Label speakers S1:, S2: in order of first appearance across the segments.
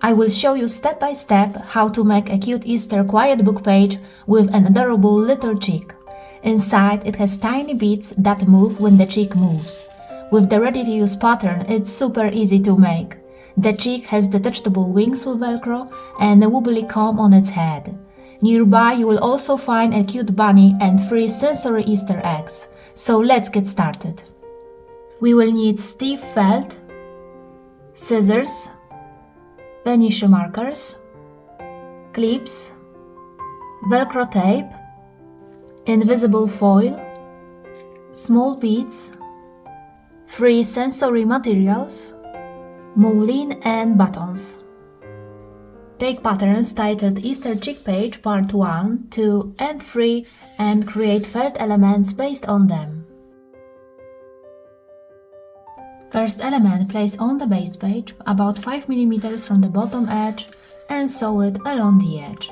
S1: I will show you step by step how to make a cute Easter quiet book page with an adorable little chick. Inside it has tiny beads that move when the chick moves. With the ready-to-use pattern, it's super easy to make. The chick has detachable wings with Velcro and a wobbly comb on its head. Nearby you will also find a cute bunny and 3 sensory Easter eggs. So let's get started. We will need stiff felt, scissors, vanishing markers, clips, Velcro tape, invisible foil, small beads, 3 sensory materials, muslin and buttons. Take patterns titled Easter Chick Page Part 1, 2 and 3 and create felt elements based on them. First element place on the base page about 5 mm from the bottom edge and sew it along the edge.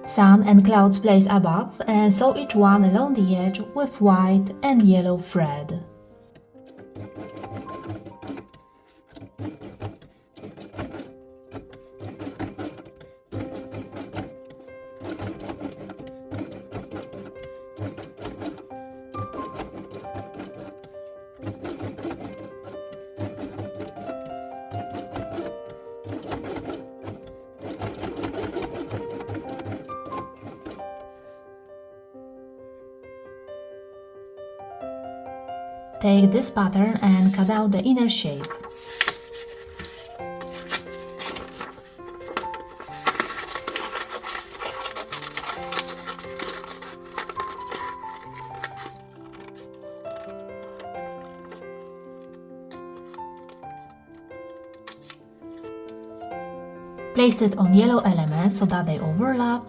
S1: Sun and clouds place above and sew each one along the edge with white and yellow thread. Take this pattern and cut out the inner shape. Place it on yellow elements so that they overlap.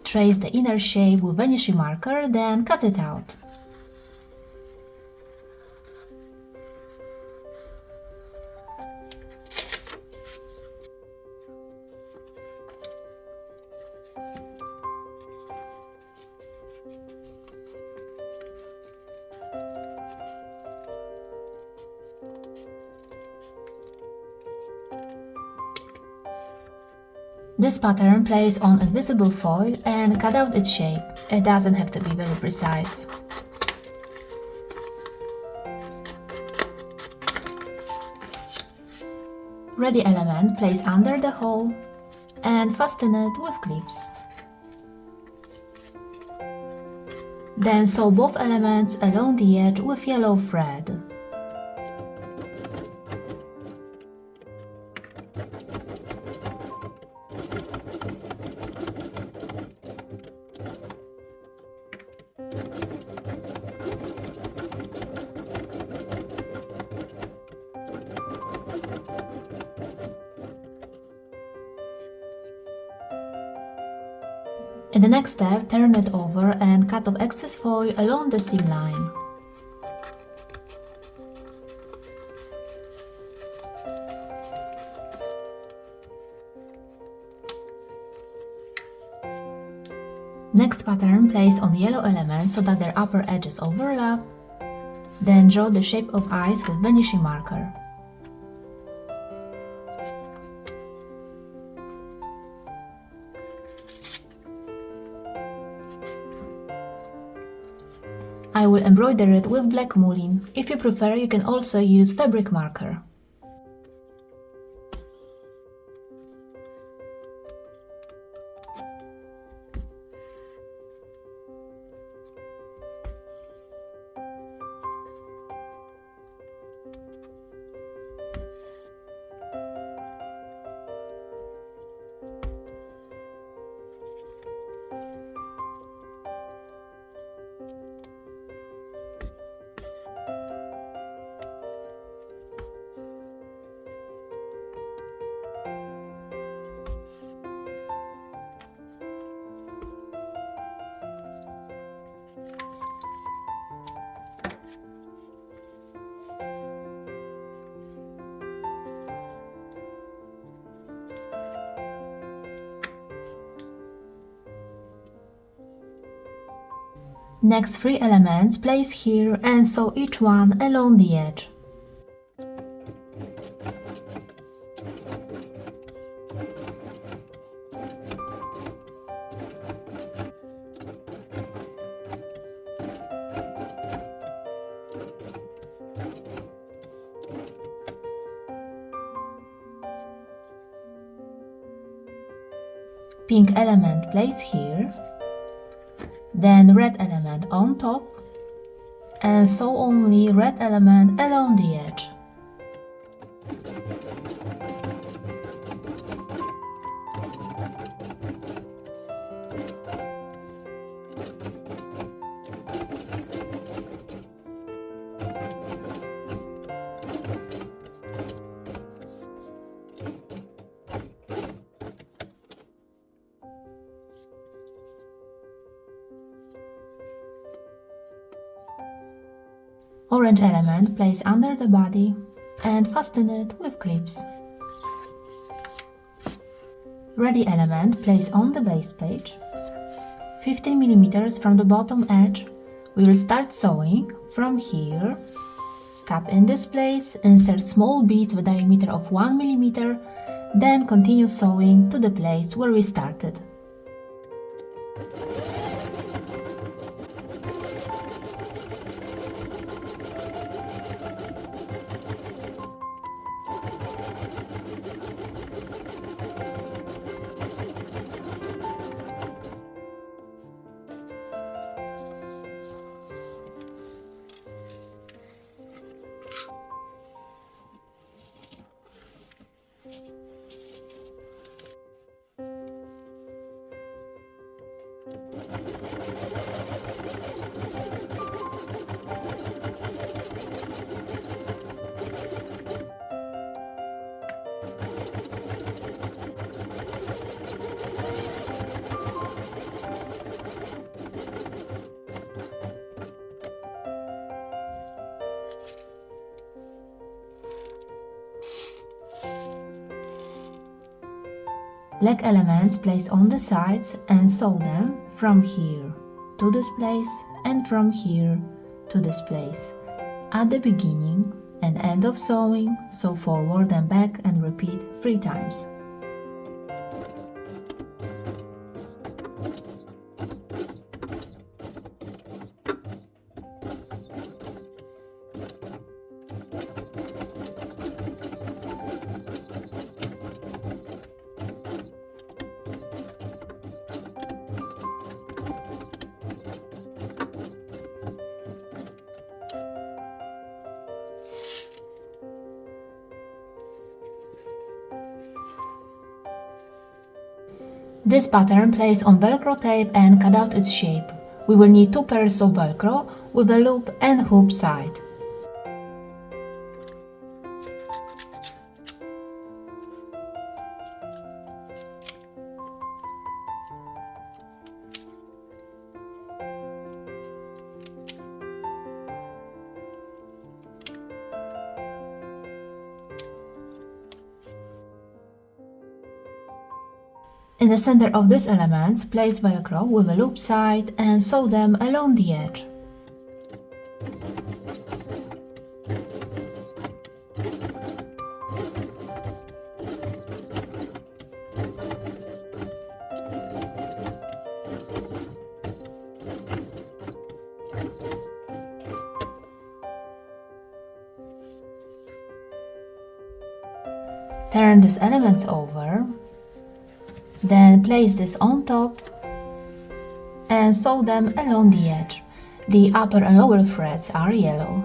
S1: Trace the inner shape with vanishing marker, then cut it out. This pattern place on invisible foil and cut out its shape. It doesn't have to be very precise. Ready element place under the hole and fasten it with clips. Then sew both elements along the edge with yellow thread. In the next step, turn it over and cut off excess foil along the seam line. Next pattern place on yellow elements so that their upper edges overlap. Then draw the shape of eyes with vanishing marker. I will embroider it with black muslin. If you prefer, you can also use fabric marker. Next 3 elements place here and sew each one along the edge. Pink element place here, then red element on top, and sew only red element along the edge. Orange element place under the body and fasten it with clips. Ready element place on the base page. 15 mm from the bottom edge. We will start sewing from here. Stop in this place, insert small beads with a diameter of 1 mm, then continue sewing to the place where we started. Leg elements place on the sides and sew them from here to this place and from here to this place. At the beginning and end of sewing, sew forward and back and repeat 3 times. This pattern place on Velcro tape and cut out its shape. We will need 2 pairs of Velcro with a loop and hoop side. In the center of these elements, place Velcro with a loop side and sew them along the edge. Turn these elements over. Then place this on top and sew them along the edge. The upper and lower threads are yellow.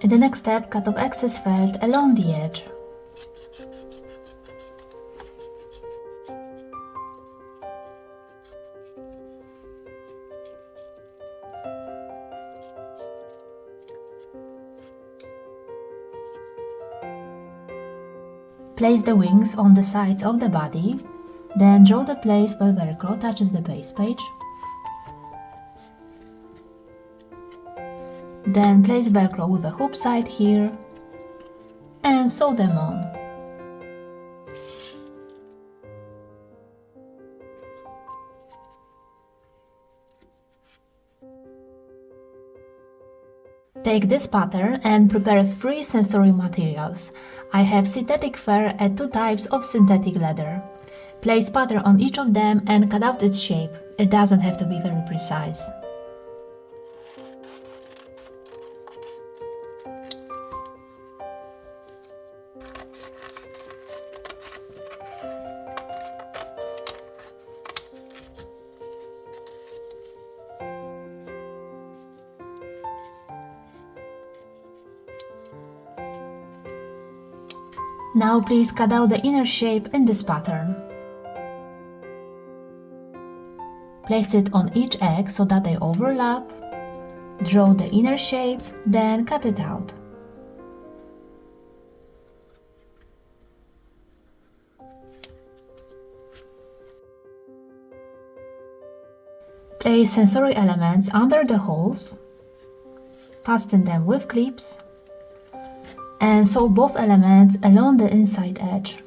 S1: In the next step, cut off excess felt along the edge. Place the wings on the sides of the body, then draw the place where Velcro touches the base page. Then place Velcro with a hoop side here and sew them on. Take this pattern and prepare 3 sensory materials. I have synthetic fur and 2 types of synthetic leather. Place pattern on each of them and cut out its shape. It doesn't have to be very precise. Now please cut out the inner shape in this pattern. Place it on each egg so that they overlap. Draw the inner shape, then cut it out. Place sensory elements under the holes. Fasten them with clips. And sew both elements along the inside edge.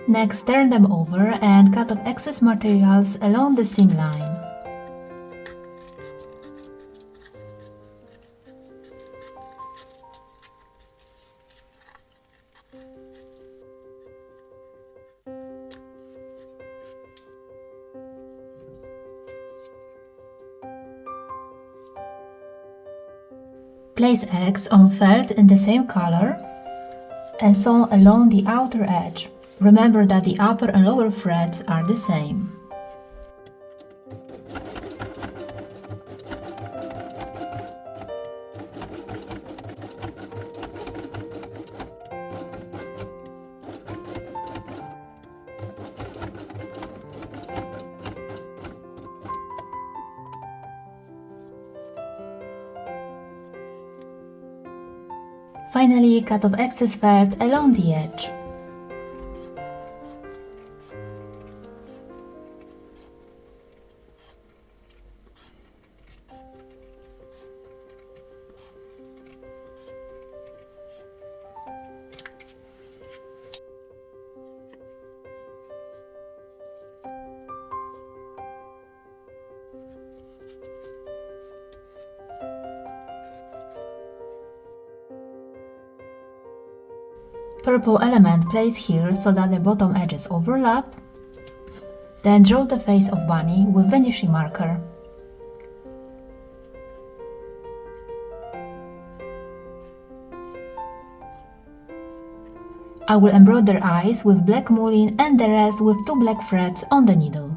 S1: Next, turn them over and cut off excess materials along the seam line. Place eggs on felt in the same color and sew along the outer edge. Remember that the upper and lower threads are the same. Finally, cut off excess felt along the edge. Purple element place here so that the bottom edges overlap. Then draw the face of bunny with vanishing marker. I will embroider eyes with black muslin and the rest with 2 black threads on the needle.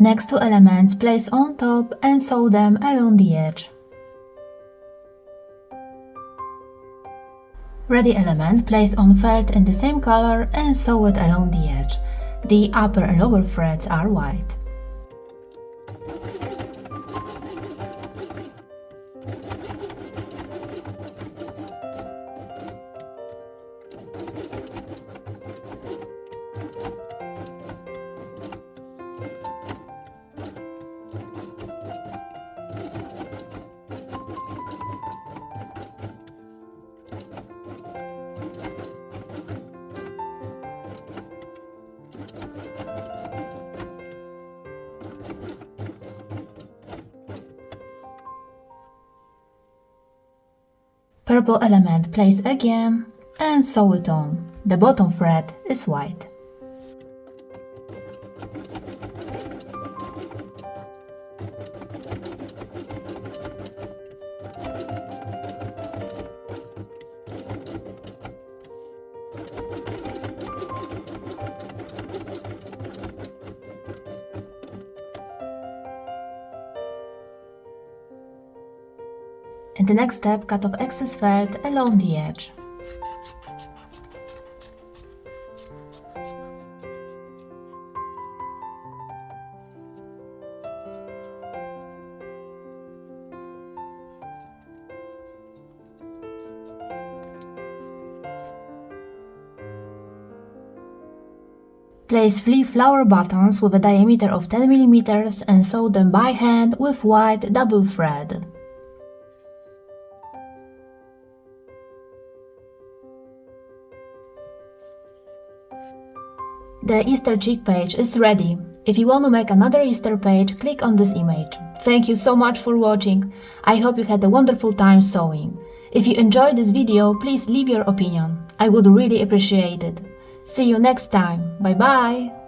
S1: Next two elements place on top and sew them along the edge. Ready element place on third in the same color and sew it along the edge. The upper and lower threads are white. Purple element place again and sew it on. The bottom thread is white. In the next step, cut off excess thread along the edge. Place 3 flower buttons with a diameter of 10 mm and sew them by hand with white double thread. The Easter cheek page is ready. If you want to make another Easter page, click on this image. Thank you so much for watching. I hope you had a wonderful time sewing. If you enjoyed this video, please leave your opinion. I would really appreciate it. See you next time. Bye bye!